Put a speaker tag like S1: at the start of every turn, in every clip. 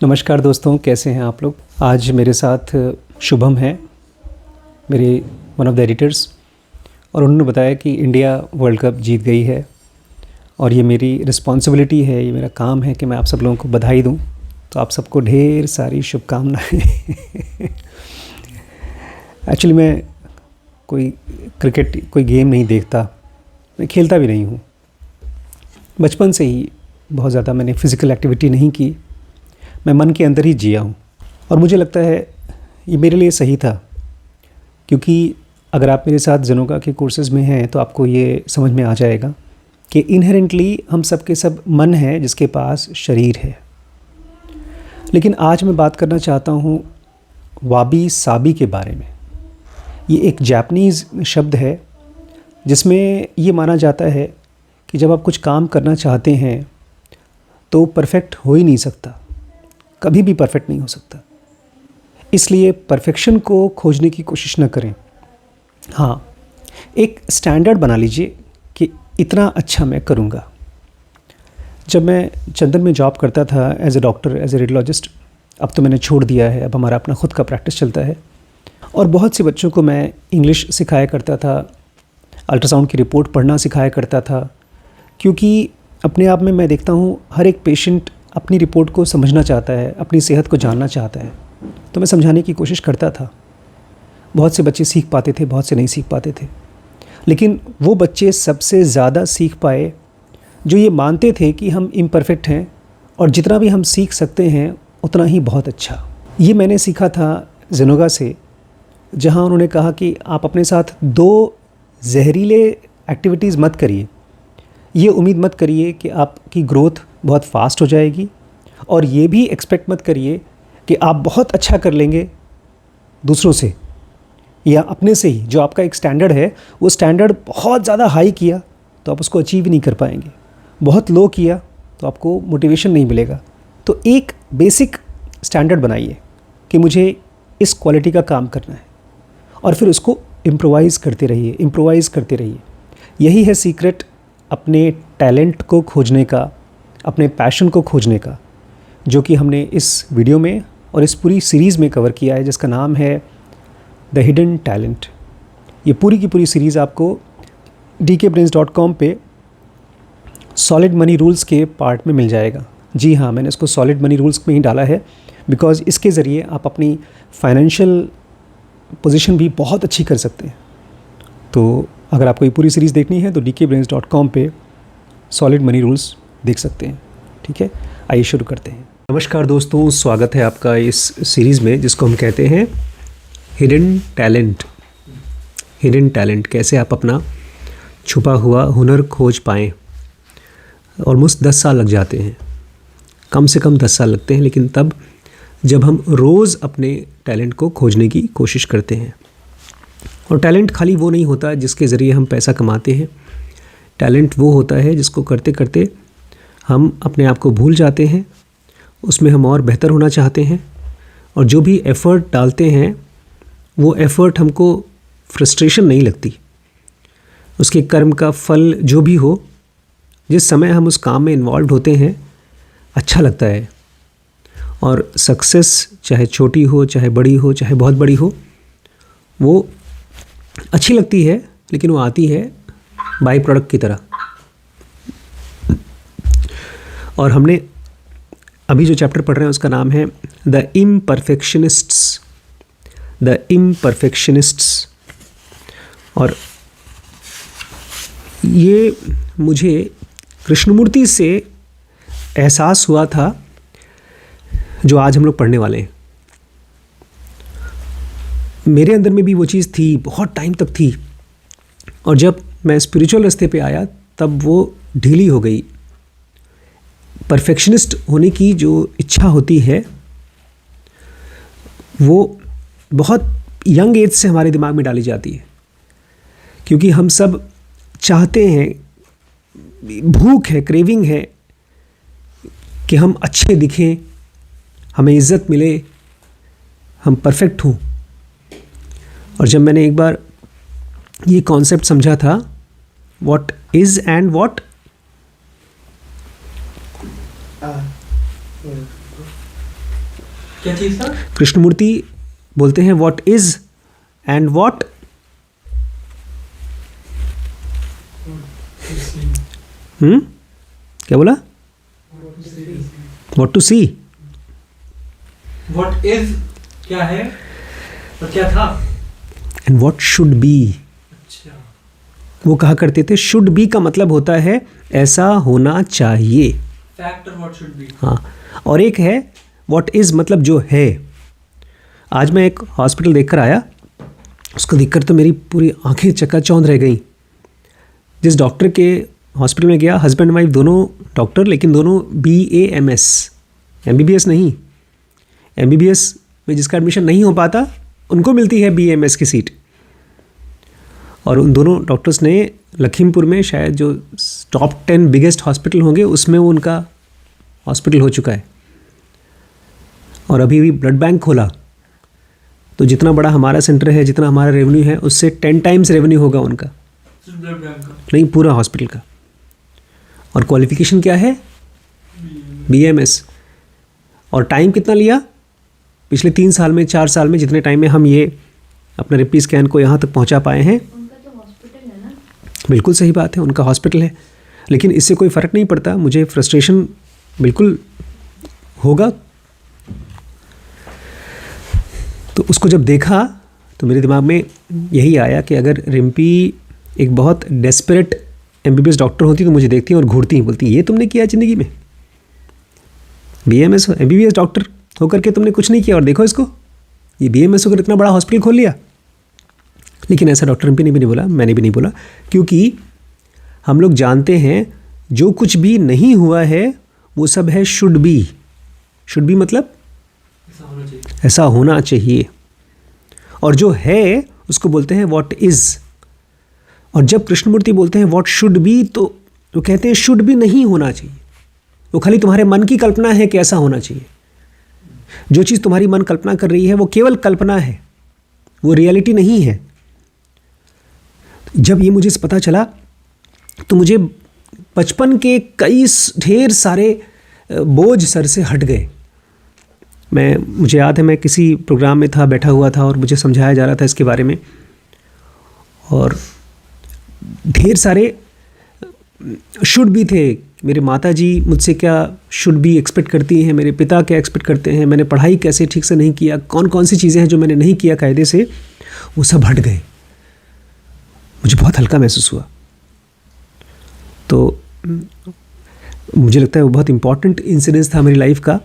S1: नमस्कार दोस्तों, कैसे हैं आप लोग। आज मेरे साथ शुभम है, मेरे वन ऑफ द एडिटर्स, और उन्होंने बताया कि इंडिया वर्ल्ड कप जीत गई है और ये मेरी रिस्पॉन्सिबिलिटी है, ये मेरा काम है कि मैं आप सब लोगों को बधाई दूं। तो आप सबको ढेर सारी शुभकामनाएं। एक्चुअली मैं कोई क्रिकेट कोई गेम नहीं देखता, मैं खेलता भी नहीं हूँ। बचपन से ही बहुत ज़्यादा मैंने फ़िज़िकल एक्टिविटी नहीं की, मैं मन के अंदर ही जिया हूँ। और मुझे लगता है ये मेरे लिए सही था, क्योंकि अगर आप मेरे साथ जेनोगा के कोर्सेज़ में हैं तो आपको ये समझ में आ जाएगा कि इनहेरेंटली हम सब के सब मन है जिसके पास शरीर है। लेकिन आज मैं बात करना चाहता हूँ वाबी साबी के बारे में। ये एक जापानीज़ शब्द है जिसमें ये माना जाता है कि जब आप कुछ काम करना चाहते हैं तो परफेक्ट हो ही नहीं सकता, कभी भी परफेक्ट नहीं हो सकता। इसलिए परफेक्शन को खोजने की कोशिश न करें। हाँ, एक स्टैंडर्ड बना लीजिए कि इतना अच्छा मैं करूँगा। जब मैं चंदन में जॉब करता था as a doctor, as a radiologist, अब तो मैंने छोड़ दिया है, अब हमारा अपना खुद का प्रैक्टिस चलता है। और बहुत से बच्चों को मैं इंग्लिश सिखाया करता था, अल्ट्रासाउंड की रिपोर्ट पढ़ना सिखाया करता था, क्योंकि अपने आप में मैं देखता हूँ हर एक पेशेंट अपनी रिपोर्ट को समझना चाहता है, अपनी सेहत को जानना चाहता है। तो मैं समझाने की कोशिश करता था। बहुत से बच्चे सीख पाते थे, बहुत से नहीं सीख पाते थे। लेकिन वो बच्चे सबसे ज़्यादा सीख पाए जो ये मानते थे कि हम इम्परफेक्ट हैं और जितना भी हम सीख सकते हैं उतना ही बहुत अच्छा। ये मैंने सीखा था जेनोगा से, जहाँ उन्होंने कहा कि आप अपने साथ 2 जहरीले एक्टिविटीज़ मत करिए। ये उम्मीद मत करिए कि आपकी ग्रोथ बहुत फास्ट हो जाएगी, और ये भी एक्सपेक्ट मत करिए कि आप बहुत अच्छा कर लेंगे दूसरों से या अपने से ही। जो आपका एक स्टैंडर्ड है, वो स्टैंडर्ड बहुत ज़्यादा हाई किया तो आप उसको अचीव ही नहीं कर पाएंगे, बहुत लो किया तो आपको मोटिवेशन नहीं मिलेगा। तो एक बेसिक स्टैंडर्ड बनाइए कि मुझे इस क्वालिटी का काम करना है, और फिर उसको इम्प्रोवाइज़ करते रहिए, इम्प्रोवाइज़ करते रहिए। यही है सीक्रेट अपने टैलेंट को खोजने का, अपने पैशन को खोजने का, जो कि हमने इस वीडियो में और इस पूरी सीरीज़ में कवर किया है, जिसका नाम है द हिडन टैलेंट। ये पूरी की पूरी सीरीज़ आपको dkbrains.com पे सॉलिड मनी रूल्स के पार्ट में मिल जाएगा। जी हाँ, मैंने इसको सॉलिड मनी रूल्स में ही डाला है, बिकॉज़ इसके ज़रिए आप अपनी फाइनेंशियल पोजीशन भी बहुत अच्छी कर सकते हैं। तो अगर आपको ये पूरी सीरीज़ देखनी है तो dkbrains.com पे सॉलिड मनी रूल्स देख सकते हैं। ठीक है, आइए शुरू करते हैं। नमस्कार दोस्तों, स्वागत है आपका इस सीरीज़ में जिसको हम कहते हैं हिडन टैलेंट। हिडन टैलेंट, कैसे आप अपना छुपा हुआ हुनर खोज पाएँ। ऑलमोस्ट 10 साल लग जाते हैं, कम से कम 10 साल लगते हैं, लेकिन तब जब हम रोज़ अपने टैलेंट को खोजने की कोशिश करते हैं। और टैलेंट खाली वो नहीं होता जिसके ज़रिए हम पैसा कमाते हैं। टैलेंट वो होता है जिसको करते करते हम अपने आप को भूल जाते हैं, उसमें हम और बेहतर होना चाहते हैं, और जो भी एफ़र्ट डालते हैं वो एफ़र्ट हमको फ्रस्ट्रेशन नहीं लगती। उसके कर्म का फल जो भी हो, जिस समय हम उस काम में इन्वॉल्व होते हैं, अच्छा लगता है। और सक्सेस चाहे छोटी हो, चाहे बड़ी हो, चाहे बहुत बड़ी हो, वो अच्छी लगती है, लेकिन वो आती है बाई प्रोडक्ट की तरह। और हमने अभी जो चैप्टर पढ़ रहे हैं उसका नाम है द इम्परफेक्शनिस्ट्स। द इम्परफेक्शनिस्ट्स। और ये मुझे कृष्णमूर्ति से एहसास हुआ था जो आज हम लोग पढ़ने वाले हैं। मेरे अंदर में भी वो चीज़ थी, बहुत टाइम तक थी, और जब मैं स्पिरिचुअल रास्ते पे आया तब वो ढीली हो गई। परफेक्शनिस्ट होने की जो इच्छा होती है वो बहुत यंग एज से हमारे दिमाग में डाली जाती है, क्योंकि हम सब चाहते हैं, भूख है, क्रेविंग है कि हम अच्छे दिखें, हमें इज़्ज़त मिले, हम परफेक्ट हों। और जब मैंने एक बार ये कॉन्सेप्ट समझा था, व्हाट इज़ एंड व्हाट
S2: क्या चीज़ था?
S1: कृष्णमूर्ति बोलते हैं व्हाट इज एंड व्हाट क्या बोला? What to see.
S2: What is क्या है और क्या था?
S1: And what should be.
S2: अच्छा,
S1: वो कहा करते थे शुड बी का मतलब होता है ऐसा होना चाहिए।
S2: फैक्ट और व्हाट शुड बी।
S1: हाँ, और एक है व्हाट इज़ मतलब जो है। आज मैं एक हॉस्पिटल देखकर आया, उसको देखकर तो मेरी पूरी आंखें चकाचौंध रह गई। जिस डॉक्टर के हॉस्पिटल में गया, हस्बैंड वाइफ दोनों डॉक्टर, लेकिन दोनों BAMS, MBBS नहीं। MBBS में जिसका एडमिशन नहीं हो पाता उनको मिलती है BAMS की सीट। और उन दोनों डॉक्टर्स ने लखीमपुर में शायद जो टॉप 10 बिगेस्ट हॉस्पिटल होंगे उसमें वो उनका हॉस्पिटल हो चुका है। और अभी भी ब्लड बैंक खोला, तो जितना बड़ा हमारा सेंटर है, जितना हमारा रेवेन्यू है, उससे 10 टाइम्स रेवेन्यू होगा उनका।
S2: सिर्फ ब्लड बैंक का?
S1: नहीं, पूरा हॉस्पिटल का। और क्वालिफिकेशन क्या है? BAMS। और टाइम कितना लिया? पिछले 3 साल में, 4 साल में, जितने टाइम में हम ये अपने रिपी स्कैन को यहाँ तक पहुँचा पाए हैं।
S3: उनका तो हॉस्पिटल है ना।
S1: बिल्कुल सही बात है, उनका हॉस्पिटल है, लेकिन इससे कोई फ़र्क नहीं पड़ता। मुझे फ्रस्ट्रेशन बिल्कुल होगा। तो उसको जब देखा तो मेरे दिमाग में यही आया कि अगर रिम्पी एक बहुत डेस्परेट MBBS डॉक्टर होती तो मुझे देखती और घूरती, बोलती ये तुमने किया ज़िंदगी में? BAMS MBBS डॉक्टर होकर के तुमने कुछ नहीं किया, और देखो इसको, ये BAMS होकर इतना बड़ा हॉस्पिटल खोल लिया। लेकिन ऐसा डॉक्टर रिम्पी ने भी नहीं बोला, मैंने भी नहीं बोला, क्योंकि हम लोग जानते हैं जो कुछ भी नहीं हुआ है वो सब है शुड बी। शुड बी मतलब
S2: ऐसा होना चाहिए।
S1: ऐसा होना चाहिए। और जो है उसको बोलते हैं व्हाट इज़। और जब कृष्णमूर्ति बोलते हैं व्हाट शुड बी, तो वो कहते हैं शुड बी नहीं होना चाहिए। वो खाली तुम्हारे मन की कल्पना है कि ऐसा होना चाहिए। जो चीज़ तुम्हारी मन कल्पना कर रही है वो केवल कल्पना है, वो रियलिटी नहीं है। जब ये मुझे पता चला तो मुझे बचपन के कई ढेर सारे बोझ सर से हट गए। मुझे याद है, मैं किसी प्रोग्राम में था, बैठा हुआ था और मुझे समझाया जा रहा था इसके बारे में, और ढेर सारे शुड भी थे। मेरे माता जी मुझसे क्या शुड भी एक्सपेक्ट करती हैं, मेरे पिता क्या एक्सपेक्ट करते हैं, मैंने पढ़ाई कैसे ठीक से नहीं किया, कौन कौन सी चीज़ें हैं जो मैंने नहीं किया कायदे से, वो सब हट गए। मुझे बहुत हल्का महसूस हुआ। तो मुझे लगता है वो बहुत इम्पॉर्टेंट इंसिडेंस था मेरी लाइफ का।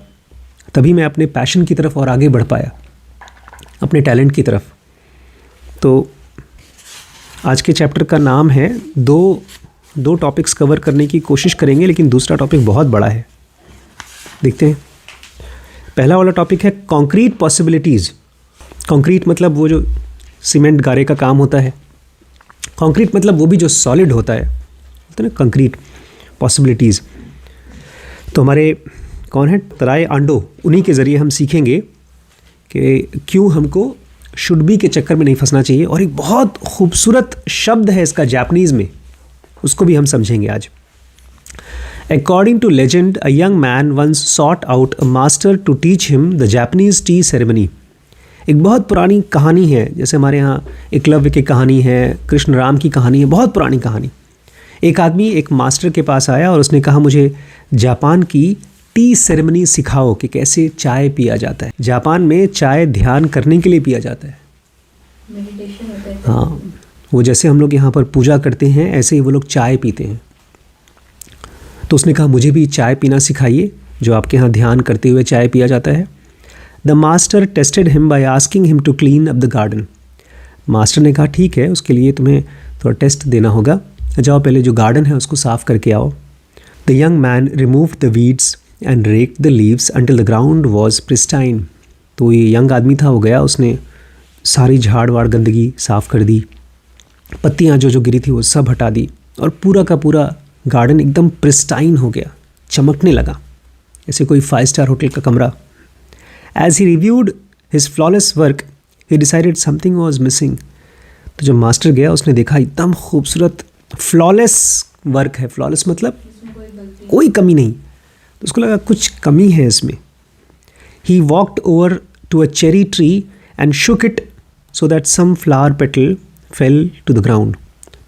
S1: तभी मैं अपने पैशन की तरफ और आगे बढ़ पाया, अपने टैलेंट की तरफ। तो आज के चैप्टर का नाम है दो टॉपिक्स कवर करने की कोशिश करेंगे, लेकिन दूसरा टॉपिक बहुत बड़ा है। देखते हैं। पहला वाला टॉपिक है कॉन्क्रीट पॉसिबिलिटीज़। कॉन्क्रीट मतलब वो जो सीमेंट गारे का काम होता है। कॉन्क्रीट मतलब वो भी जो सॉलिड होता है, बोलते हैं ना कंक्रीट। पॉसिबिलिटीज़ तो हमारे कौन है, तराय आंडो, उन्हीं के ज़रिए हम सीखेंगे कि क्यों हमको शुड बी के चक्कर में नहीं फंसना चाहिए। और एक बहुत खूबसूरत शब्द है इसका जापानीज़ में, उसको भी हम समझेंगे आज। According to legend, a young man once sought out a master to teach him the Japanese tea ceremony. एक बहुत पुरानी कहानी है, जैसे हमारे यहाँ एकलव्य की कहानी है, कृष्ण राम की कहानी है, बहुत पुरानी कहानी। एक आदमी एक मास्टर के पास आया और उसने कहा मुझे जापान की टी सेरेमनी सिखाओ कि कैसे चाय पिया जाता है। जापान में चाय ध्यान करने के लिए पिया जाता है।
S3: मेडिटेशन होता है।
S1: हाँ, वो जैसे हम लोग यहाँ पर पूजा करते हैं ऐसे ही वो लोग चाय पीते हैं। तो उसने कहा मुझे भी चाय पीना सिखाइए, जो आपके यहाँ ध्यान करते हुए चाय पिया जाता है। The master tested him by asking him to clean up the garden. Master ने कहा ठीक है, उसके लिए तुम्हें थोड़ा टेस्ट देना होगा, जाओ पहले जो गार्डन है उसको साफ़ करके आओ। The young man remove the weeds and rake the leaves until the ground was pristine. तो ये यंग आदमी था, वो गया, उसने सारी झाड़ वाड़ गंदगी साफ़ कर दी, पत्तियाँ जो गिरी थी वो सब हटा दी, और पूरा का पूरा गार्डन एकदम प्रिस्टाइन हो गया, चमकने लगा जैसे कोई 5 स्टार होटल का कमरा। As he reviewed his flawless work he decided something was missing. तो जब मास्टर गया उसने देखा एकदम खूबसूरत फ्लॉलेस वर्क है। फ्लॉलेस मतलब कोई कमी नहीं। तो उसको लगा कुछ कमी है इसमें। He walked over to a cherry tree and shook it so that some flower petal fell to the ground.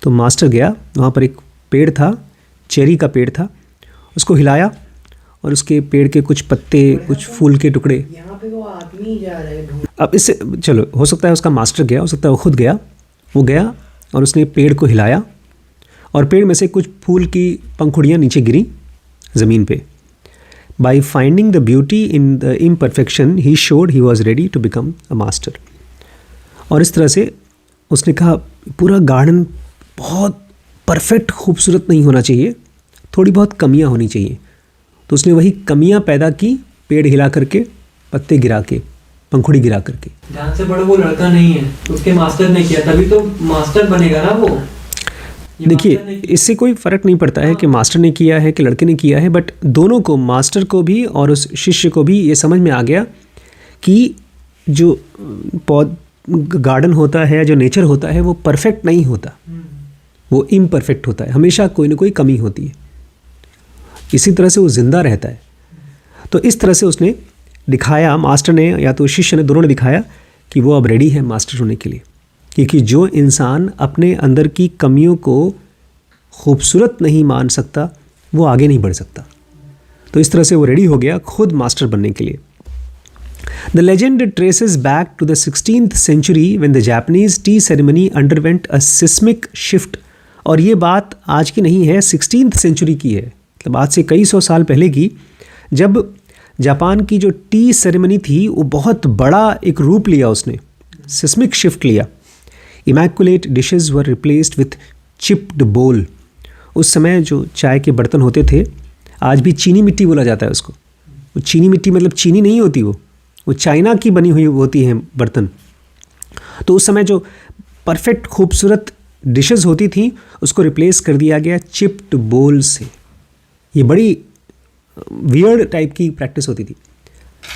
S1: तो मास्टर गया, वहाँ पर एक पेड़ था, चेरी का पेड़ था, उसको हिलाया और उसके पेड़ के कुछ पत्ते, कुछ फूल के टुकड़े।
S4: यहाँ पे वो आदमी जा रहा है ढूंढ।
S1: अब इससे चलो, हो सकता है उसका मास्टर गया, हो सकता है वो खुद गया। वो गया और उसने पेड़ को हिलाया और पेड़ में से कुछ फूल की पंखुड़ियाँ नीचे गिरी ज़मीन पे। By finding the beauty in the imperfection, he showed he was ready to become a master. और इस तरह से उसने कहा पूरा गार्डन बहुत परफेक्ट खूबसूरत नहीं होना चाहिए, थोड़ी बहुत कमियां होनी चाहिए। तो उसने वही कमियां पैदा की, पेड़ हिला करके, पत्ते गिरा के, पंखुड़ी गिरा करके।
S2: ध्यान से पढ़ो, वो लड़का नहीं है, उसके मास्टर ने किया, तभी तो मास्टर बनेगा ना वो। ये
S1: देखिए,
S2: मास्टर ने-
S1: इससे कोई फ़र्क नहीं पड़ता है कि मास्टर ने किया है कि लड़के ने किया है, बट दोनों को, मास्टर को भी और उस शिष्य को भी ये समझ में आ गया कि जो गार्डन होता है, जो नेचर होता है, वो परफेक्ट नहीं होता, वो इम्परफेक्ट होता है, हमेशा कोई ना कोई कमी होती है। इसी तरह से वो ज़िंदा रहता है। तो इस तरह से उसने दिखाया, मास्टर ने या तो शिष्य ने, दोनों ने दिखाया कि वो अब रेडी है मास्टर होने के लिए। क्योंकि जो इंसान अपने अंदर की कमियों को खूबसूरत नहीं मान सकता, वो आगे नहीं बढ़ सकता। तो इस तरह से वो रेडी हो गया खुद मास्टर बनने के लिए। The legend traces back to the 16th century when the Japanese tea ceremony underwent a seismic shift। और ये बात आज की नहीं है, 16th सेंचुरी की है, मतलब आज से कई सौ साल पहले की, जब जापान की जो टी सेरेमनी थी वो बहुत बड़ा एक रूप लिया, उसने सिस्मिक शिफ्ट लिया। Immaculate dishes were replaced with chipped बोल। उस समय जो चाय के बर्तन होते थे, आज भी चीनी मिट्टी बोला जाता है उसको। वो चीनी मिट्टी मतलब चीनी नहीं होती, वो चाइना की बनी हुई होती हैं बर्तन। तो उस समय जो परफेक्ट खूबसूरत डिशेस होती थी, उसको रिप्लेस कर दिया गया चिप्ड बोल से। ये बड़ी वियर्ड टाइप की प्रैक्टिस होती थी।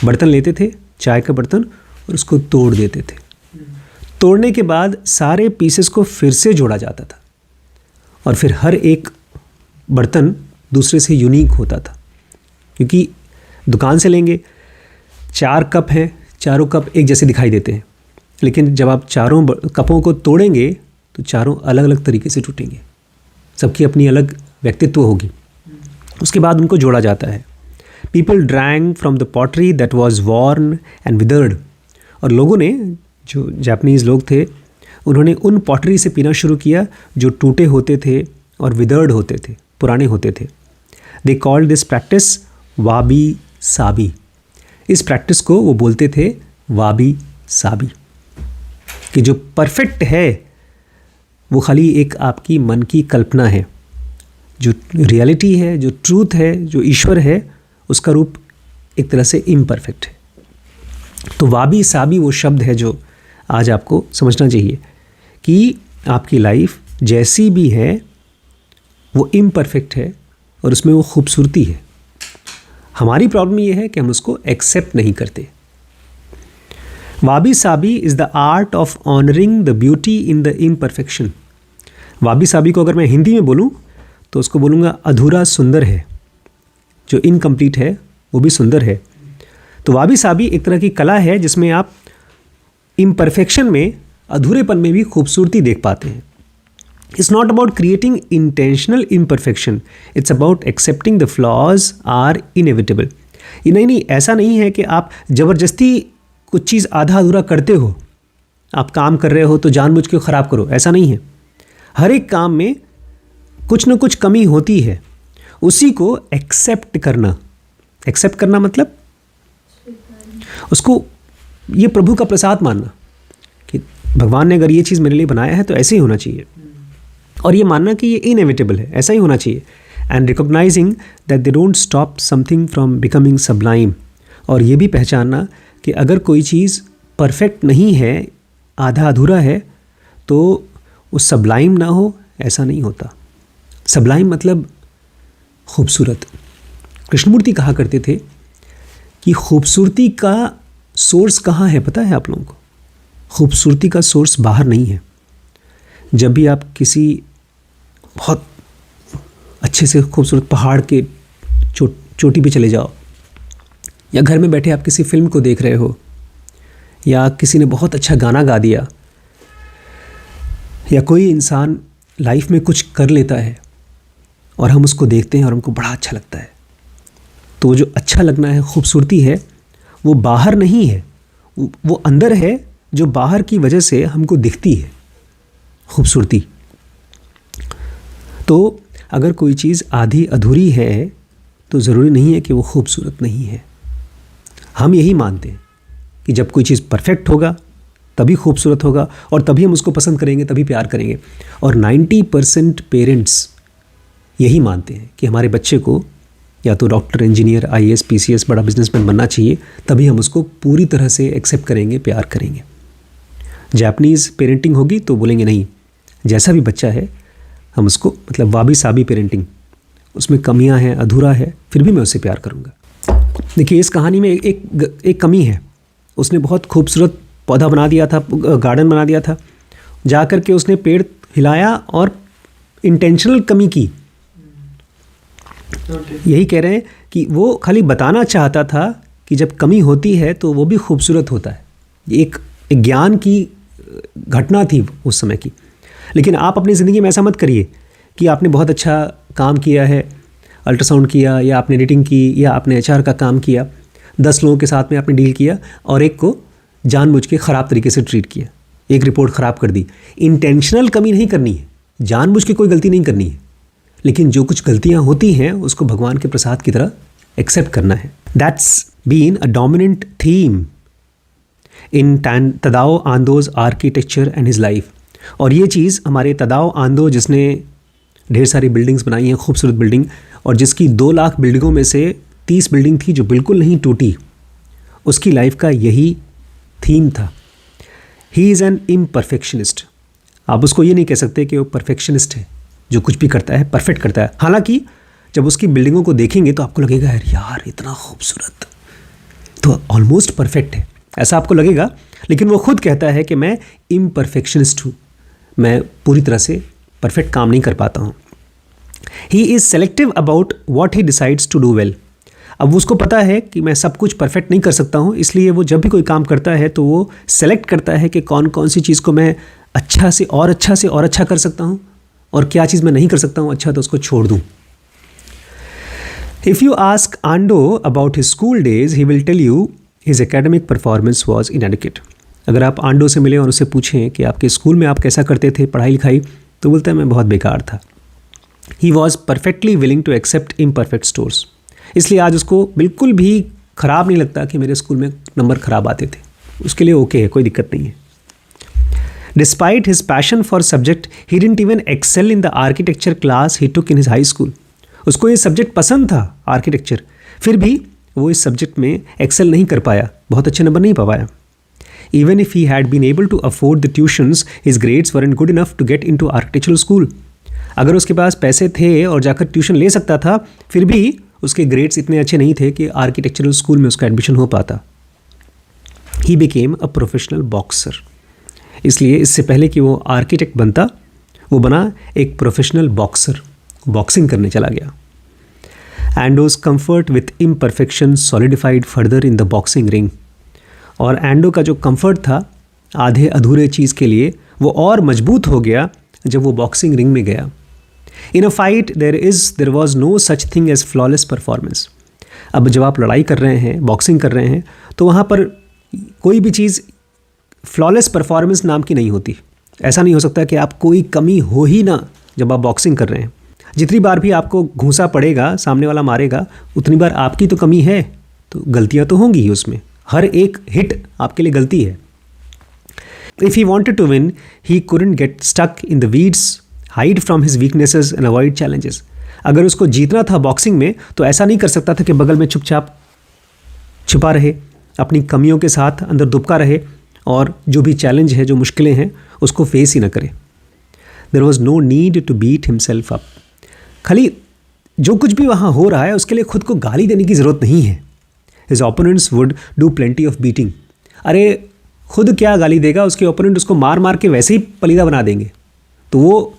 S1: बर्तन लेते थे, चाय का बर्तन, और उसको तोड़ देते थे। तोड़ने के बाद सारे पीसेस को फिर से जोड़ा जाता था और फिर हर एक बर्तन दूसरे से यूनिक होता था। क्योंकि दुकान से लेंगे, 4 कप हैं, चारों कप एक जैसे दिखाई देते हैं, लेकिन जब आप चारों कपों को तोड़ेंगे तो चारों अलग अलग तरीके से टूटेंगे, सबकी अपनी अलग व्यक्तित्व होगी। उसके बाद उनको जोड़ा जाता है। People drank from the pottery that was worn and withered. और लोगों ने, जो जापानीज़ लोग थे, उन्होंने उन पॉटरी से पीना शुरू किया जो टूटे होते थे और विदर्ड होते थे, पुराने होते थे। They called this practice वाबी Sabi. इस प्रैक्टिस को वो बोलते थे वाबी साबी, कि जो परफेक्ट है वो खाली एक आपकी मन की कल्पना है। जो रियलिटी है, जो ट्रूथ है, जो ईश्वर है, उसका रूप एक तरह से इम्परफेक्ट है। तो वाबी साबी वो शब्द है जो आज आपको समझना चाहिए कि आपकी लाइफ जैसी भी है वो इम्परफेक्ट है और उसमें वो खूबसूरती है। हमारी प्रॉब्लम ये है कि हम उसको एक्सेप्ट नहीं करते। Wabi sabi is the art of honouring the beauty in the imperfection. Wabi sabi को अगर मैं हिंदी में बोलूँ तो उसको बोलूँगा अधूरा सुंदर है, जो इनकम्प्लीट है वो भी सुंदर है। तो वाबी साबी एक तरह की कला है जिसमें आप इम्परफेक्शन में, अधूरेपन में भी खूबसूरती देख पाते हैं। It's not about creating intentional imperfection, it's about accepting the flaws are inevitable. ये नहीं, ऐसा नहीं है कि आप ज़बरदस्ती कुछ चीज़ आधा अधूरा करते हो, आप काम कर रहे हो तो जानबूझ के ख़राब करो, ऐसा नहीं है। हर एक काम में कुछ ना कुछ कमी होती है, उसी को एक्सेप्ट करना। एक्सेप्ट करना मतलब उसको ये प्रभु का प्रसाद मानना कि भगवान ने अगर ये चीज़ मेरे लिए बनाया है तो ऐसे ही होना चाहिए, और ये मानना कि ये इनएविटेबल है, ऐसा ही होना चाहिए। And recognising that they don't stop something from becoming Sublime. और ये भी पहचानना कि अगर कोई चीज़ परफेक्ट नहीं है, आधा अधूरा है, तो वो सबलाइम ना हो, ऐसा नहीं होता। सबलाइम मतलब खूबसूरत। कृष्णमूर्ति कहा करते थे कि खूबसूरती का सोर्स कहाँ है पता है आप लोगों को? खूबसूरती का सोर्स बाहर नहीं है। जब भी आप किसी बहुत अच्छे से खूबसूरत पहाड़ के चोटी पे चले जाओ, या घर में बैठे आप किसी फिल्म को देख रहे हो, या किसी ने बहुत अच्छा गाना गा दिया, या कोई इंसान लाइफ में कुछ कर लेता है और हम उसको देखते हैं और हमको बड़ा अच्छा लगता है, तो जो अच्छा लगना है, खूबसूरती है, वो बाहर नहीं है, वो अंदर है, जो बाहर की वजह से हमको दिखती है खूबसूरती। तो अगर कोई चीज़ आधी अधूरी है तो ज़रूरी नहीं है कि वो खूबसूरत नहीं है। हम यही मानते हैं कि जब कोई चीज़ परफेक्ट होगा तभी खूबसूरत होगा और तभी हम उसको पसंद करेंगे, तभी प्यार करेंगे। और 90% पेरेंट्स यही मानते हैं कि हमारे बच्चे को या तो डॉक्टर, इंजीनियर, IAS, PCS, बड़ा बिजनेसमैन बनना चाहिए, तभी हम उसको पूरी तरह से एक्सेप्ट करेंगे, प्यार करेंगे। जापानीज़ पेरेंटिंग होगी तो बोलेंगे नहीं, जैसा भी बच्चा है हम उसको, मतलब वाबी साबी पेरेंटिंग, उसमें कमियां हैं, अधूरा है, फिर भी मैं उससे प्यार करूँगा। देखिए, इस कहानी में एक कमी है। उसने बहुत खूबसूरत पौधा बना दिया था, गार्डन बना दिया था, जा कर के उसने पेड़ हिलाया और इंटेंशनल कमी की। यही कह रहे हैं कि वो खाली बताना चाहता था कि जब कमी होती है तो वो भी खूबसूरत होता है। एक ज्ञान की घटना थी उस समय की। लेकिन आप अपनी ज़िंदगी में ऐसा मत करिए कि आपने बहुत अच्छा काम किया है, अल्ट्रासाउंड किया, या आपने एडिटिंग की, या आपने HR का काम किया, 10 लोगों के साथ में आपने डील किया और एक को जानबूझ के ख़राब तरीके से ट्रीट किया, एक रिपोर्ट ख़राब कर दी। इंटेंशनल कमी नहीं करनी है, जानबूझ के कोई गलती नहीं करनी है, लेकिन जो कुछ गलतियां होती हैं उसको भगवान के प्रसाद की तरह एक्सेप्ट करना है। That's been a dominant theme in Tadao Ando's architecture and his life. और ये चीज़ हमारे तदाओ आंदो, जिसने ढेर सारी बिल्डिंग्स बनाई हैं, खूबसूरत बिल्डिंग, और जिसकी 2 लाख बिल्डिंगों में से 30 बिल्डिंग थी जो बिल्कुल नहीं टूटी, उसकी लाइफ का यही थीम था। He is an इम्परफेक्शनिस्ट। आप उसको ये नहीं कह सकते कि वो परफेक्शनिस्ट है, जो कुछ भी करता है परफेक्ट करता है। हालांकि जब उसकी बिल्डिंगों को देखेंगे तो आपको लगेगा यार इतना खूबसूरत, तो ऑलमोस्ट परफेक्ट है, ऐसा आपको लगेगा। लेकिन वो खुद कहता है कि मैं इम्परफेक्शनिस्ट हूँ, मैं पूरी तरह से परफेक्ट काम नहीं कर पाता हूँ। He is selective about what he decides to do well. अब उसको पता है कि मैं सब कुछ परफेक्ट नहीं कर सकता हूँ, इसलिए वो जब भी कोई काम करता है तो वो सेलेक्ट करता है कि कौन कौन सी चीज़ को मैं अच्छा से और अच्छा कर सकता हूँ, और क्या चीज़ मैं नहीं कर सकता हूँ अच्छा, तो उसको छोड़ दूँ। If you ask Ando about his school days, he will tell you his academic performance was inadequate. अगर आप आंडो से मिलें और उससे पूछें कि आपके स्कूल में आप कैसा करते थे पढ़ाई लिखाई, तो बोलता है मैं बहुत बेकार था। He was perfectly willing to accept imperfect stores. इसलिए आज उसको बिल्कुल भी ख़राब नहीं लगता कि मेरे स्कूल में नंबर ख़राब आते थे, उसके लिए ओके है, कोई दिक्कत नहीं है। Despite his passion for subject, he didn't even excel in the architecture class he took in his high school. उसको ये सब्जेक्ट पसंद था आर्किटेक्चर, फिर भी वो इस सब्जेक्ट में एक्सेल नहीं कर पाया, बहुत अच्छे नंबर नहीं पा पाया। Even if he had been able to afford the tuitions, his grades weren't good enough to get into architectural school. अगर उसके पास पैसे थे और जाकर ट्यूशन ले सकता था, फिर भी उसके ग्रेड्स इतने अच्छे नहीं थे कि आर्किटेक्चरल स्कूल में उसका एडमिशन हो पाता। He became a professional boxer. इसलिए इससे पहले कि वो आर्किटेक्ट बनता, वो बना एक प्रोफेशनल बॉक्सर, बॉक्सिंग करने चला गया। Endorse comfort with imperfection solidified further in the boxing ring. और एंडो का जो कंफर्ट था आधे अधूरे चीज़ के लिए, वो और मजबूत हो गया जब वो बॉक्सिंग रिंग में गया। In a fight there was no such thing as flawless performance. अब जब आप लड़ाई कर रहे हैं, बॉक्सिंग कर रहे हैं, तो वहाँ पर कोई भी चीज़ फ्लॉलेस परफॉर्मेंस नाम की नहीं होती। ऐसा नहीं हो सकता कि आप कोई कमी हो ही ना जब आप बॉक्सिंग कर रहे हैं। जितनी बार भी आपको घूंसा पड़ेगा, सामने वाला मारेगा, उतनी बार आपकी तो कमी है, तो गलतियां तो होंगी ही उसमें। हर एक हिट आपके लिए गलती है। If he wanted to win he couldn't get stuck in the weeds, hide from his weaknesses and avoid challenges. अगर उसको जीतना था बॉक्सिंग में तो ऐसा नहीं कर सकता था कि बगल में चुपचाप छुपा रहे, अपनी कमियों के साथ अंदर दुबका रहे और जो भी चैलेंज है, जो मुश्किलें हैं, उसको फेस ही ना करे। There was no need to beat himself up. खाली जो कुछ भी वहाँ हो रहा है उसके लिए खुद को गाली देने की ज़रूरत नहीं है। His opponents would do plenty of beating. अरे खुद क्या गाली देगा, उसके ओपोनेंट उसको मार मार के वैसे ही पलीदा बना देंगे। तो वो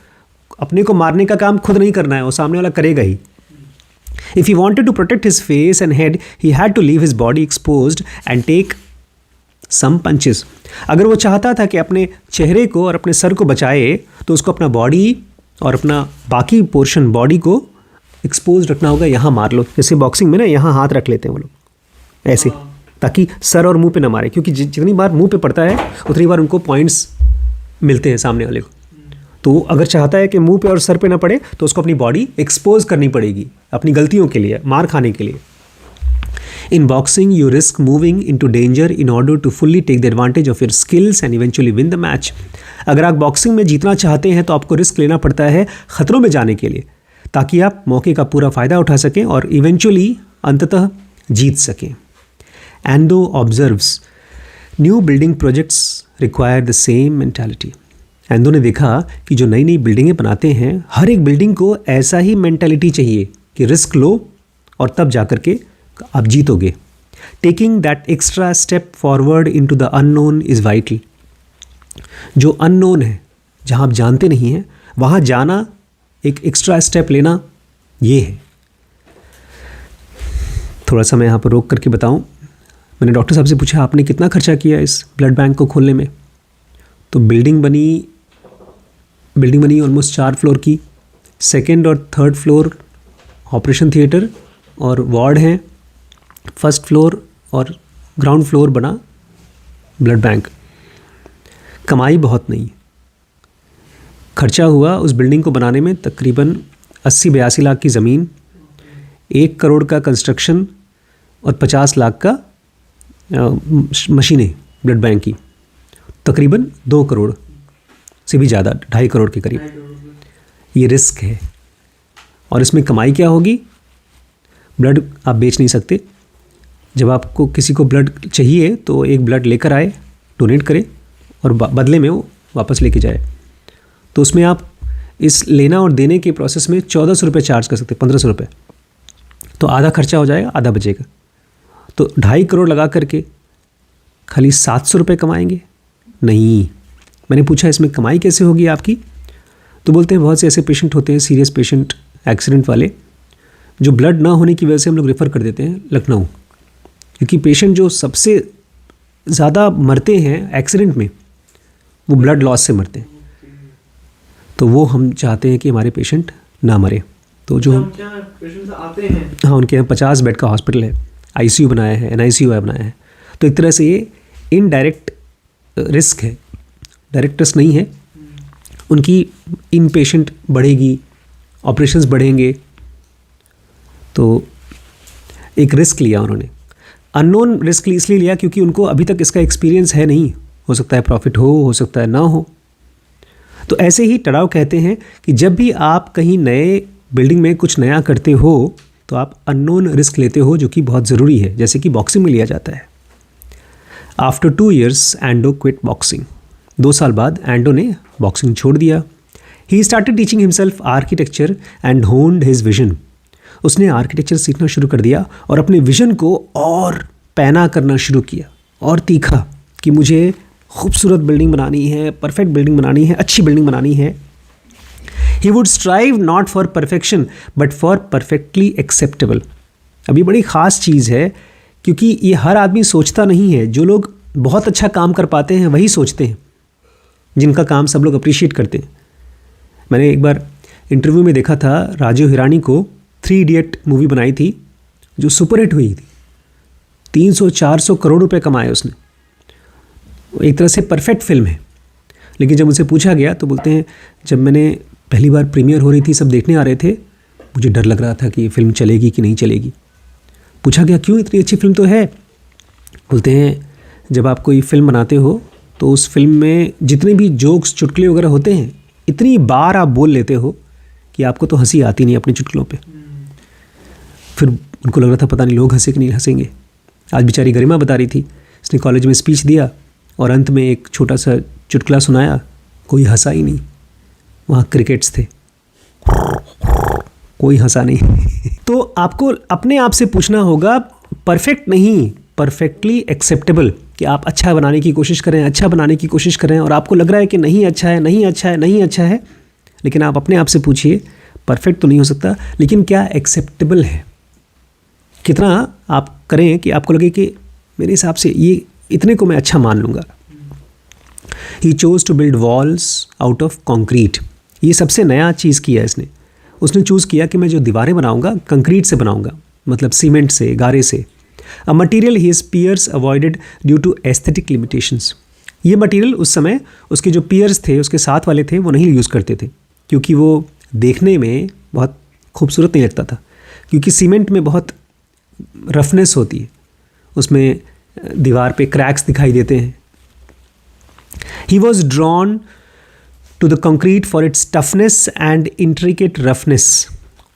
S1: अपने को मारने का काम खुद नहीं करना है, वो सामने वाला करेगा ही। If he wanted to protect his face and head, he had to leave his body exposed and take some punches. अगर वो चाहता था कि अपने चेहरे को और अपने सर को बचाए तो उसको अपना बॉडी और अपना बाकी पोर्शन बॉडी को एक्सपोज रखना होगा. यहाँ मार लो, जैसे बॉक्सिंग में ना यहाँ हाथ रख लेते हैं वो लोग ऐसे, ताकि सर और मुंह पे ना मारे, क्योंकि जितनी बार मुंह पे पड़ता है उतनी बार उनको पॉइंट्स मिलते हैं सामने वाले को. तो अगर चाहता है कि मुंह पे और सर पे ना पड़े तो उसको अपनी बॉडी एक्सपोज करनी पड़ेगी अपनी गलतियों के लिए, मार खाने के लिए. In boxing you risk moving into danger in order to fully take the advantage of your skills and eventually win the match. अगर आप बॉक्सिंग में जीतना चाहते हैं तो आपको रिस्क लेना पड़ता है खतरों में जाने के लिए, ताकि आप मौके का पूरा फ़ायदा उठा सकें और इवेंचुअली अंततः जीत सकें. Endo observes new building projects require the same mentality. Endo ने देखा कि जो नई नई बिल्डिंगें बनाते हैं, हर एक बिल्डिंग को ऐसा ही मेंटालिटी चाहिए कि रिस्क लो और तब जा कर के आप जीतोगे. Taking that extra step forward into the unknown is vital. जो अननोन है, जहाँ आप जानते नहीं हैं, वहाँ जाना, एक एक्स्ट्रा स्टेप लेना, ये है. थोड़ा सा मैं यहाँ पर रोक करके बताऊँ. मैंने डॉक्टर साहब से पूछा आपने कितना खर्चा किया इस ब्लड बैंक को खोलने में. तो बिल्डिंग बनी ऑलमोस्ट 4 फ्लोर की. 2nd और 3rd फ्लोर ऑपरेशन थिएटर और वार्ड हैं. 1st फ्लोर और ग्राउंड फ्लोर बना ब्लड बैंक. कमाई बहुत नहीं. खर्चा हुआ उस बिल्डिंग को बनाने में तकरीबन 80-82 लाख की ज़मीन, 1 करोड़ का कंस्ट्रक्शन और 50 लाख का मशीनें ब्लड बैंक की. तकरीबन 2 करोड़ से भी ज़्यादा, 2.5 करोड़ के करीब. ये रिस्क है. और इसमें कमाई क्या होगी? ब्लड आप बेच नहीं सकते. जब आपको किसी को ब्लड चाहिए तो एक ब्लड लेकर आए, डोनेट करे और बदले में वो वापस लेके जाए. तो उसमें आप इस लेना और देने के प्रोसेस में 1400 रुपये चार्ज कर सकते, 1500 रुपये. तो आधा खर्चा हो जाएगा, आधा बचेगा. तो 2.5 करोड़ लगा करके खाली 700 रुपये कमाएंगे? नहीं. मैंने पूछा इसमें कमाई कैसे होगी आपकी? तो बोलते हैं बहुत से ऐसे पेशेंट होते हैं, सीरियस पेशेंट, एक्सीडेंट वाले, जो ब्लड ना होने की वजह से हम लोग रेफ़र कर देते हैं लखनऊ. क्योंकि पेशेंट जो सबसे ज़्यादा मरते हैं एक्सीडेंट में, वो ब्लड लॉस से मरते हैं. तो वो हम चाहते हैं कि हमारे पेशेंट ना मरे. तो जो
S2: पेशेंट्स आते हैं,
S1: हाँ, उनके यहाँ 50 बेड का हॉस्पिटल है, ICU बनाया है, NICU बनाया है. तो एक तरह से ये इनडायरेक्ट रिस्क है, डायरेक्ट रिस्क नहीं है. उनकी इन पेशेंट बढ़ेगी, ऑपरेशंस बढ़ेंगे. तो एक रिस्क लिया उन्होंने. अननोन रिस्क इसलिए लिया क्योंकि उनको अभी तक इसका एक्सपीरियंस है नहीं. हो सकता है प्रॉफिट हो सकता है ना हो. तो ऐसे ही टड़ाव कहते हैं कि जब भी आप कहीं नए बिल्डिंग में कुछ नया करते हो तो आप अननोन रिस्क लेते हो, जो कि बहुत ज़रूरी है, जैसे कि बॉक्सिंग में लिया जाता है. After 2 years endo quit boxing. 2 साल बाद एंडो ने बॉक्सिंग छोड़ दिया. He started teaching himself architecture and होन्ड his vision. उसने आर्किटेक्चर सीखना शुरू कर दिया और अपने विजन को और पैना करना शुरू किया और तीखा कि मुझे खूबसूरत बिल्डिंग बनानी है, परफेक्ट बिल्डिंग बनानी है, अच्छी बिल्डिंग बनानी है. He would strive not for perfection but for perfectly acceptable. अभी बड़ी ख़ास चीज़ है, क्योंकि ये हर आदमी सोचता नहीं है. जो लोग बहुत अच्छा काम कर पाते हैं वही सोचते हैं, जिनका काम सब लोग अप्रिशिएट करते हैं. मैंने एक बार इंटरव्यू में देखा था, राजीव हिरानी को 3 इडियट मूवी बनाई थी जो सुपरहिट हुई थी. 300-400 करोड़ रुपए कमाए उसने. एक तरह से परफेक्ट फिल्म है. लेकिन जब उनसे पूछा गया तो बोलते हैं जब मैंने पहली बार प्रीमियर हो रही थी, सब देखने आ रहे थे, मुझे डर लग रहा था कि फिल्म चलेगी कि नहीं चलेगी. पूछा गया क्यों, इतनी अच्छी फिल्म तो है. बोलते हैं जब आप कोई फिल्म बनाते हो तो उस फिल्म में जितने भी जोक्स, चुटकुले वगैरह होते हैं, इतनी बार आप बोल लेते हो कि आपको तो हंसी आती नहीं अपने चुटकुलों पे. फिर उनको लग रहा था पता नहीं लोग हंसे कि नहीं हंसेंगे. आज बेचारी गरिमा बता रही थी, इसने कॉलेज में स्पीच दिया और अंत में एक छोटा सा चुटकुला सुनाया, कोई हंसा ही नहीं. वहाँ क्रिकेट्स थे, कोई हंसा नहीं. तो आपको अपने आप से पूछना होगा, परफेक्ट नहीं, परफेक्टली एक्सेप्टेबल, कि आप अच्छा बनाने की कोशिश करें, अच्छा बनाने की कोशिश करें और आपको लग रहा है कि नहीं अच्छा है, नहीं अच्छा है, नहीं अच्छा है. लेकिन आप अपने आप से पूछिए, परफेक्ट तो नहीं हो सकता, लेकिन क्या एक्सेप्टेबल है. कितना आप करें कि आपको लगे कि मेरे हिसाब से ये इतने को मैं अच्छा मान लूँगा। He chose to build walls out of concrete. ये सबसे नया चीज़ किया इसने। उसने चूज़ किया कि मैं जो दीवारें बनाऊँगा कंक्रीट से बनाऊँगा, मतलब सीमेंट से, गारे से। A material his peers avoided due to aesthetic limitations. ये मटीरियल उस समय उसके जो पीयर्स थे, उसके साथ वाले थे, वो नहीं यूज़ करते थे क्योंकि वो देखने में बहुत खूबसूरत नहीं लगता था, क्योंकि सीमेंट में बहुत रफनेस होती है, उसमें दीवार पे क्रैक्स दिखाई देते हैं। He was drawn to the concrete for its toughness and intricate roughness.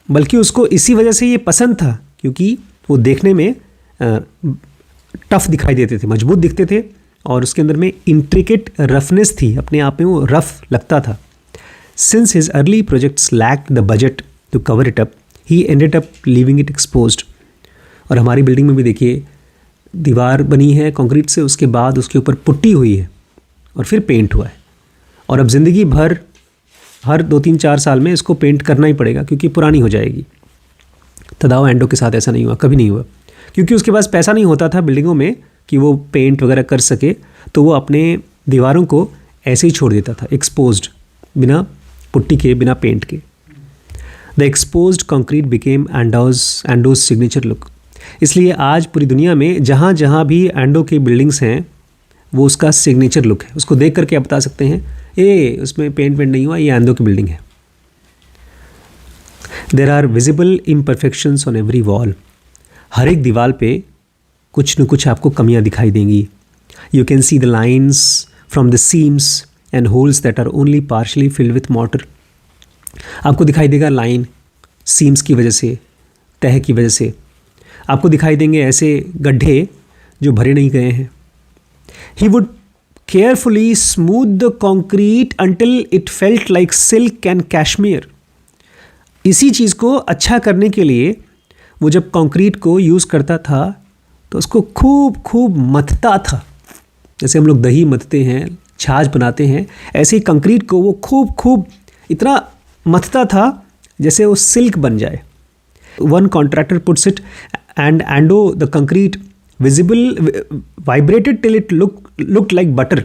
S1: बल्कि उसको इसी वजह से ये पसंद था क्योंकि वो देखने में टफ दिखाई देते थे, मजबूत दिखते थे, और उसके अंदर में इंट्रिकेट रफनेस थी, अपने आप में वो रफ लगता था। Since his early projects lacked the budget to cover it up, he ended up leaving it exposed. और हमारी बिल्डिंग में भी देखिए, दीवार बनी है कंक्रीट से, उसके बाद उसके ऊपर पुट्टी हुई है और फिर पेंट हुआ है, और अब ज़िंदगी भर हर 2-3-4 साल में इसको पेंट करना ही पड़ेगा क्योंकि पुरानी हो जाएगी। तदाओ एंडो के साथ ऐसा नहीं हुआ, कभी नहीं हुआ, क्योंकि उसके पास पैसा नहीं होता था बिल्डिंगों में कि वो पेंट वगैरह कर सके, तो वो अपने दीवारों को ऐसे ही छोड़ देता था एक्सपोज्ड, बिना पुट्टी के, बिना पेंट के। The exposed concrete became endorse signature look. इसलिए आज पूरी दुनिया में जहाँ जहाँ भी एंडो की बिल्डिंग्स हैं वो उसका सिग्नेचर लुक है। उसको देख करके आप बता सकते हैं ये उसमें पेंट नहीं हुआ, ये एंडो की बिल्डिंग है। There are visible imperfections on every wall. हर एक दीवार पे कुछ न कुछ आपको कमियां दिखाई देंगी। You can see the lines from the seams and holes that are only partially filled with mortar. आपको दिखाई देगा लाइन सीम्स की वजह से, तह की वजह से। आपको दिखाई देंगे ऐसे गड्ढे जो भरे नहीं गए हैं। He would carefully smooth the concrete until it felt like silk and cashmere. इसी चीज़ को अच्छा करने के लिए वो जब कंक्रीट को यूज़ करता था तो उसको खूब खूब मथता था। जैसे हम लोग दही मथते हैं, छाछ बनाते हैं, ऐसे ही कंक्रीट को वो खूब खूब इतना मथता था जैसे वो सिल्क बन जाए। One contractor puts it and endo the concrete visible vibrated till it look like butter.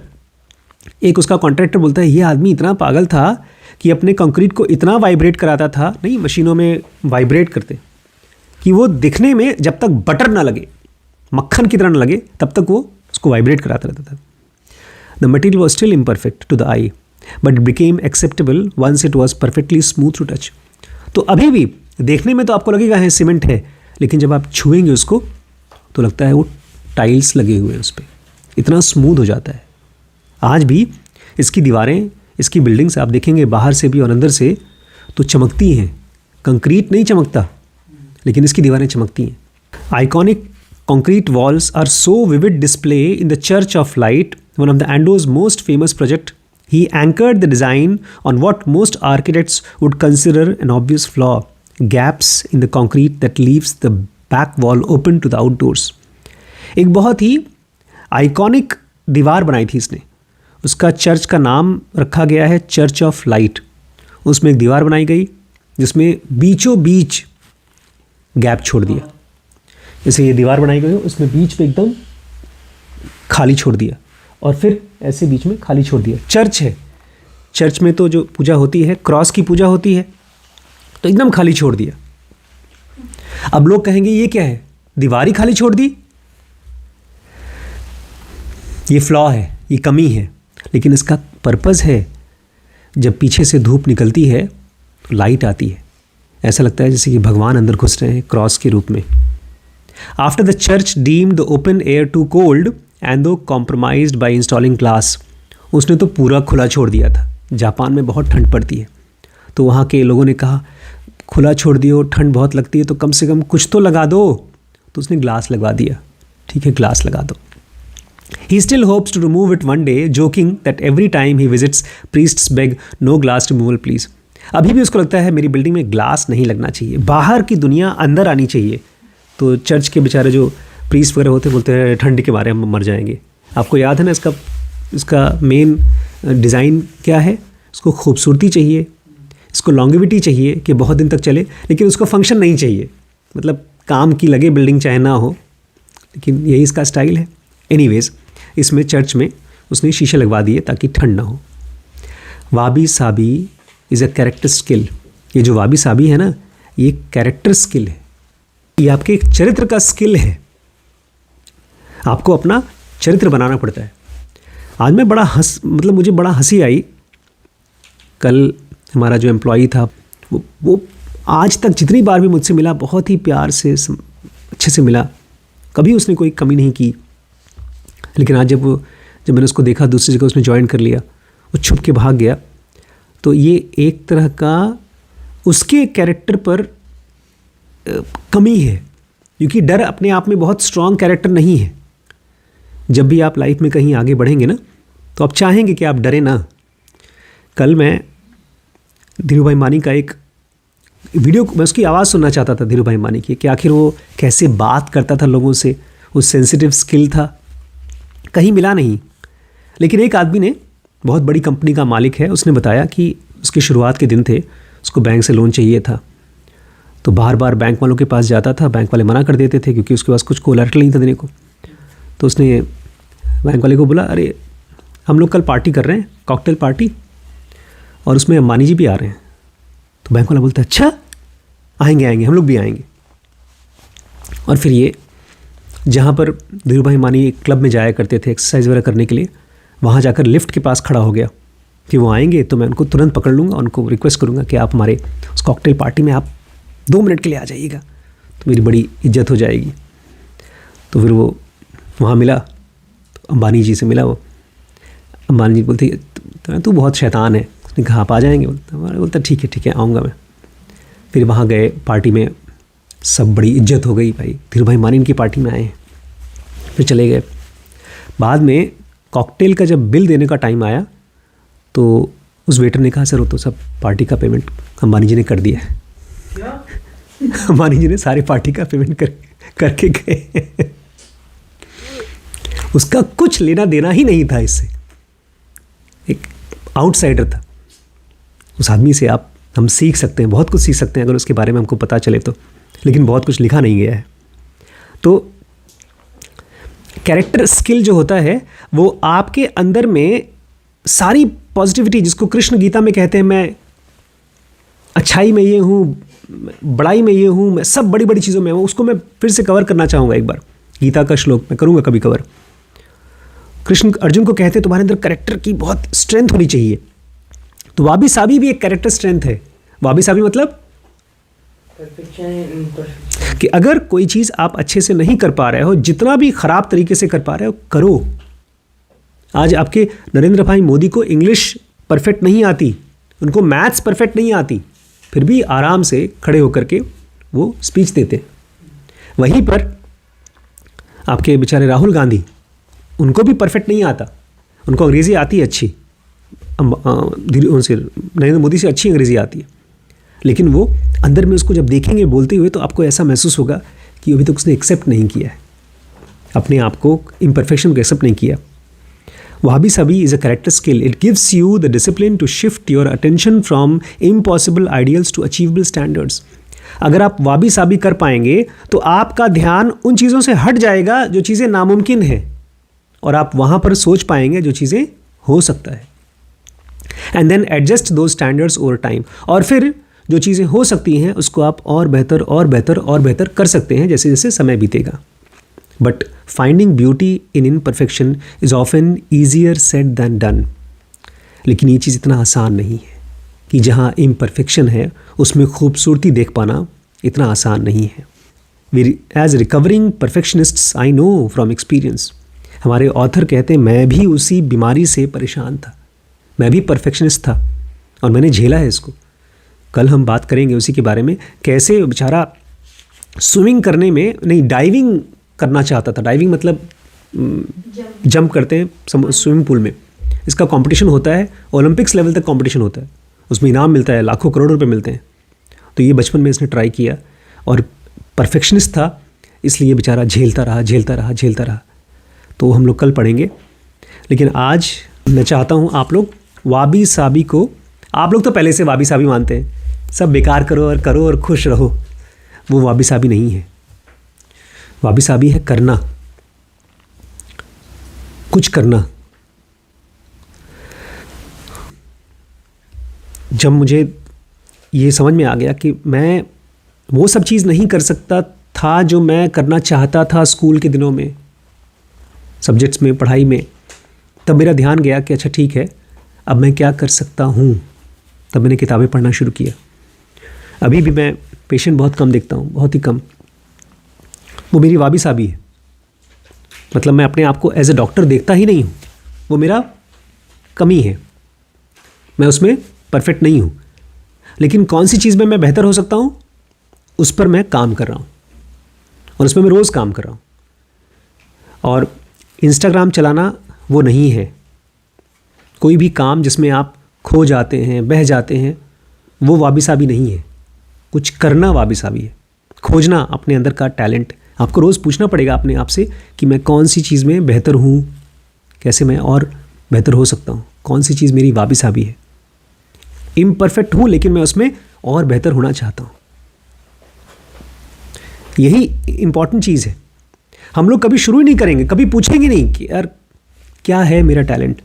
S1: एक उसका कॉन्ट्रैक्टर बोलता है ये आदमी इतना पागल था कि अपने कंक्रीट को इतना वाइब्रेट कराता था, नहीं मशीनों में वाइब्रेट करते, कि वो दिखने में जब तक बटर ना लगे, मक्खन की तरह ना लगे, तब तक वो उसको वाइब्रेट कराता रहता था। The material was still imperfect to the eye but it became acceptable once it was perfectly smooth to touch. तो अभी भी देखने में तो आपको लगेगा है सीमेंट है, लेकिन जब आप छुएंगे उसको तो लगता है वो टाइल्स लगे हुए हैं उस पर, इतना स्मूथ हो जाता है। आज भी इसकी दीवारें, इसकी बिल्डिंग्स आप देखेंगे बाहर से भी और अंदर से तो चमकती हैं। कंक्रीट नहीं चमकता, लेकिन इसकी दीवारें चमकती हैं। Iconic concrete walls are so vivid display in the Church of Light, one of the Ando's most famous project. He anchored the design on what most architects would consider an obvious flaw, gaps in the concrete that leaves the back wall open to the outdoors. एक बहुत ही iconic दीवार बनाई थी इसने। उसका church का नाम रखा गया है चर्च ऑफ लाइट। उसमें एक दीवार बनाई गई जिसमें बीचों बीच गैप छोड़ दिया। जैसे ये दीवार बनाई गई हो, उसमें बीच पे एकदम खाली छोड़ दिया और फिर ऐसे बीच में खाली छोड़ दिया। चर्च है, चर्च में तो जो पूजा होती है, क्रॉस की पूजा होती है, तो एकदम खाली छोड़ दिया। अब लोग कहेंगे ये क्या है, दीवार ही खाली छोड़ दी। ये फ्लॉ है, ये कमी है, लेकिन इसका पर्पस है। जब पीछे से धूप निकलती है तो लाइट आती है, ऐसा लगता है जैसे कि भगवान अंदर घुस रहे हैं क्रॉस के रूप में। After the church deemed the open air too cold, Ando compromised by installing glass. उसने तो पूरा खुला छोड़ दिया था। जापान में बहुत ठंड पड़ती है, तो वहाँ के लोगों ने कहा खुला छोड़ दियो, ठंड बहुत लगती है, तो कम से कम कुछ तो लगा दो। तो उसने ग्लास लगवा दिया। ठीक है, ग्लास लगा दो। He still hopes to remove it one day, joking that every time he visits, priests beg, no glass removal please. अभी भी उसको लगता है मेरी बिल्डिंग में ग्लास नहीं लगना चाहिए, बाहर की दुनिया अंदर आनी चाहिए। तो चर्च के बेचारे जो प्रीस्ट वगैरह होते बोलते हैं ठंड के मारे हम मर जाएंगे। आपको याद है ना इसका मेन डिज़ाइन क्या है? इसको खूबसूरती चाहिए, इसको लॉन्गेविटी चाहिए कि बहुत दिन तक चले, लेकिन उसको फंक्शन नहीं चाहिए। मतलब काम की लगे बिल्डिंग चाहे ना हो, लेकिन यही इसका स्टाइल है। एनीवेज, इसमें चर्च में उसने शीशे लगवा दिए ताकि ठंड ना हो। Wabi sabi is a character skill. ये जो वाबी साबी है ना, ये कैरेक्टर स्किल है, ये आपके एक चरित्र का स्किल है। आपको अपना चरित्र बनाना पड़ता है। आज मैं बड़ा मुझे बड़ा हंसी आई। कल हमारा जो एम्प्लॉई था वो आज तक जितनी बार भी मुझसे मिला बहुत ही प्यार से अच्छे से मिला, कभी उसने कोई कमी नहीं की। लेकिन आज जब मैंने उसको देखा दूसरी जगह उसने ज्वाइन कर लिया, वो छुप के भाग गया। तो ये एक तरह का उसके कैरेक्टर पर कमी है, क्योंकि डर अपने आप में बहुत स्ट्रॉन्ग कैरेक्टर नहीं है। जब भी आप लाइफ में कहीं आगे बढ़ेंगे ना, तो आप चाहेंगे कि आप डरें ना। कल मैं धीरूभाई मानी का एक वीडियो, मैं उसकी आवाज़ सुनना चाहता था धीरूभाई मानी की, कि आखिर वो कैसे बात करता था लोगों से, वो सेंसिटिव स्किल था, कहीं मिला नहीं। लेकिन एक आदमी ने, बहुत बड़ी कंपनी का मालिक है, उसने बताया कि उसके शुरुआत के दिन थे, उसको बैंक से लोन चाहिए था। तो बार बार बैंक वालों के पास जाता था, बैंक वाले मना कर देते थे क्योंकि उसके पास कुछ कोलैटरल नहीं था देने को। तो उसने बैंक वाले को बोला, अरे हम लोग कल पार्टी कर रहे हैं, कॉकटेल पार्टी, और उसमें अंबानी जी भी आ रहे हैं। तो बैंक वाला बोलता है, अच्छा आएंगे हम लोग भी आएंगे। और फिर ये जहाँ पर धीरूभाई मानी एक क्लब में जाया करते थे एक्सरसाइज वगैरह करने के लिए, वहाँ जाकर लिफ्ट के पास खड़ा हो गया कि वो आएंगे तो मैं उनको तुरंत पकड़ लूँगा, उनको रिक्वेस्ट करूँगा कि आप हमारे उस कॉकटेल पार्टी में आप 2 मिनट के लिए आ जाइएगा, तो मेरी बड़ी इज्जत हो जाएगी। तो फिर वो वहाँ मिला, तो अंबानी जी से मिला। वो अंबानी जी बोलती, तू बहुत शैतान है। उसने कहा आप आ जाएंगे? बोलता ठीक है आऊँगा मैं। फिर वहाँ गए, पार्टी में सब बड़ी इज्जत हो गई, भाई धीरूभाई मानी इनकी पार्टी में आए। फिर चले गए। बाद में कॉकटेल का जब बिल देने का टाइम आया तो उस वेटर ने कहा, सर वो तो सब पार्टी का पेमेंट अंबानी जी ने कर दिया है। अंबानी जी ने सारी पार्टी का पेमेंट करके गए। उसका कुछ लेना देना ही नहीं था इससे, एक आउटसाइडर था। उस आदमी से हम सीख सकते हैं, बहुत कुछ सीख सकते हैं अगर उसके बारे में हमको पता चले तो, लेकिन बहुत कुछ लिखा नहीं गया है। तो कैरेक्टर स्किल जो होता है वो आपके अंदर में सारी पॉजिटिविटी, जिसको कृष्ण गीता में कहते हैं, मैं अच्छाई में ये हूँ, बड़ाई में ये हूँ, मैं सब बड़ी बड़ी चीज़ों में हूँ, उसको मैं फिर से कवर करना चाहूँगा। एक बार गीता का श्लोक मैं करूँगा कभी कवर। कृष्ण अर्जुन को कहते हैं तुम्हारे अंदर कैरेक्टर की बहुत स्ट्रेंथ होनी चाहिए। तो वाबी साबी भी एक कैरेक्टर स्ट्रेंथ है। वाबी साबी मतलब कि अगर कोई चीज़ आप अच्छे से नहीं कर पा रहे हो, जितना भी ख़राब तरीके से कर पा रहे हो, करो। आज आपके नरेंद्र भाई मोदी को इंग्लिश परफेक्ट नहीं आती, उनको मैथ्स परफेक्ट नहीं आती, फिर भी आराम से खड़े होकर के वो स्पीच देते। वहीं पर आपके बेचारे राहुल गांधी, उनको भी परफेक्ट नहीं आता, उनको अंग्रेज़ी आती है अच्छी, उनसे नरेंद्र मोदी से अच्छी अंग्रेज़ी आती है, लेकिन वो अंदर में उसको जब देखेंगे बोलते हुए तो आपको ऐसा महसूस होगा कि अभी तक उसने एक्सेप्ट नहीं किया है, अपने आप को इम्परफेक्शन को एक्सेप्ट नहीं किया। Wabi sabi is a character skill. It gives you the discipline to shift your attention from impossible ideals to achievable standards. अगर आप वाबी साबी कर पाएंगे तो आपका ध्यान उन चीज़ों से हट जाएगा जो चीज़ें नामुमकिन हैं, और आप वहाँ पर सोच पाएंगे जो चीज़ें हो सकता है। एंड देन एडजस्ट दो स्टैंडर्ड्स ओवर टाइम। और फिर जो चीज़ें हो सकती हैं उसको आप और बेहतर और बेहतर और बेहतर कर सकते हैं जैसे जैसे समय बीतेगा। But finding beauty in imperfection is often easier said than done. लेकिन ये चीज़ इतना आसान नहीं है कि जहाँ इम्परफेक्शन है उसमें खूबसूरती देख पाना इतना आसान नहीं है। We as recovering perfectionists I know from experience. हमारे ऑथर कहते हैं मैं भी उसी बीमारी से परेशान था, मैं भी परफेक्शनिस्ट था और मैंने झेला है इसको। कल हम बात करेंगे उसी के बारे में, कैसे बेचारा स्विमिंग करने में नहीं, डाइविंग करना चाहता था। डाइविंग मतलब जंप करते हैं स्विमिंग पूल में, इसका कंपटीशन होता है, ओलंपिक्स लेवल तक कंपटीशन होता है, उसमें इनाम मिलता है, लाखों करोड़ रुपए मिलते हैं। तो ये बचपन में इसने ट्राई किया और परफेक्शनिस्ट था, इसलिए बेचारा झेलता रहा। तो हम लोग कल पढ़ेंगे, लेकिन आज मैं चाहता हूँ आप लोग वाबी साबी को, आप लोग तो पहले से वाबी साबी मानते हैं, सब बेकार करो और खुश रहो, वो वाबी साबी नहीं है। वाबी साबी है करना, कुछ करना। जब मुझे ये समझ में आ गया कि मैं वो सब चीज़ नहीं कर सकता था जो मैं करना चाहता था स्कूल के दिनों में, सब्जेक्ट्स में, पढ़ाई में, तब मेरा ध्यान गया कि अच्छा ठीक है, अब मैं क्या कर सकता हूँ। तब मैंने किताबें पढ़ना शुरू किया। अभी भी मैं पेशेंट बहुत कम देखता हूँ, बहुत ही कम। वो मेरी वाबी साबी है। मतलब मैं अपने आप को एज ए डॉक्टर देखता ही नहीं हूँ, वो मेरा कमी है, मैं उसमें परफेक्ट नहीं हूँ। लेकिन कौन सी चीज़ में मैं बेहतर हो सकता हूँ, उस पर मैं काम कर रहा हूँ, और उसमें मैं रोज़ काम कर रहा हूँ। और इंस्टाग्राम चलाना वो नहीं है। कोई भी काम जिसमें आप खो जाते हैं, बह जाते हैं, वो वाबी साबी नहीं है। कुछ करना वाबी साबी है। खोजना अपने अंदर का टैलेंट। आपको रोज़ पूछना पड़ेगा अपने आप से कि मैं कौन सी चीज़ में बेहतर हूँ, कैसे मैं और बेहतर हो सकता हूँ, कौन सी चीज़ मेरी वाबी साबी है। इम्परफेक्ट हूँ लेकिन मैं उसमें और बेहतर होना चाहता हूँ। यही इम्पॉर्टेंट चीज़ है। हम लोग कभी शुरू ही नहीं करेंगे, कभी पूछेंगे नहीं कि यार क्या है मेरा टैलेंट।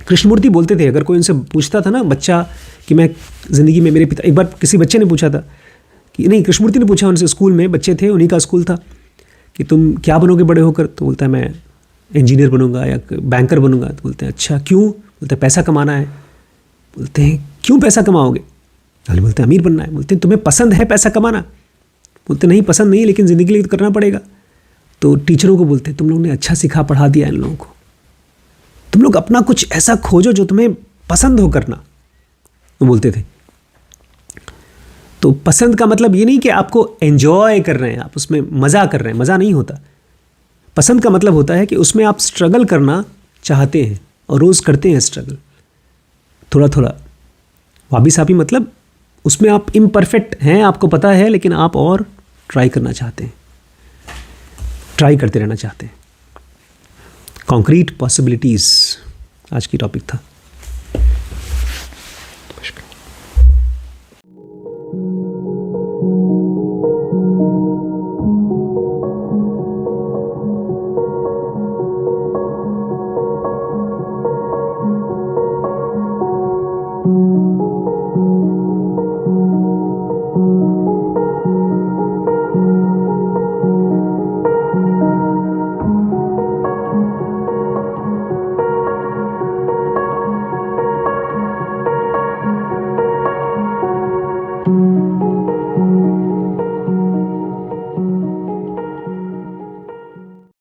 S1: कृष्णमूर्ति बोलते थे, अगर कोई उनसे पूछता था ना बच्चा कि मैं ज़िंदगी में मेरे पिता, एक बार किसी बच्चे ने पूछा था कि नहीं, कृष्णमूर्ति ने पूछा उनसे, स्कूल में बच्चे थे, उन्हीं का स्कूल था, कि तुम क्या बनोगे बड़े होकर। तो बोलता है मैं इंजीनियर बनूंगा या बैंकर बनूंगा। तो बोलते हैं अच्छा क्यों। बोलते हैं पैसा कमाना है। बोलते हैं क्यों पैसा कमाओगे। अरे बोलते हैं अमीर बनना है। बोलते हैं तुम्हें पसंद है पैसा कमाना। बोलते नहीं पसंद नहीं, लेकिन ज़िंदगी के लिए तो करना पड़ेगा। तो टीचरों को बोलते हैं तुम लोगों ने अच्छा सिखा पढ़ा दिया इन लोगों को, तुम लोग अपना कुछ ऐसा खोजो जो तुम्हें पसंद हो करना। वो बोलते थे। तो पसंद का मतलब ये नहीं कि आपको एंजॉय कर रहे हैं, आप उसमें मज़ा कर रहे हैं, मज़ा नहीं होता। पसंद का मतलब होता है कि उसमें आप स्ट्रगल करना चाहते हैं और रोज़ करते हैं स्ट्रगल, थोड़ा थोड़ा। वाबी साबी मतलब उसमें आप इम्परफेक्ट हैं, आपको पता है, लेकिन आप और ट्राई करना चाहते हैं, ट्राई करते रहना चाहते हैं। कॉन्क्रीट पॉसिबिलिटीज़ आज की टॉपिक था।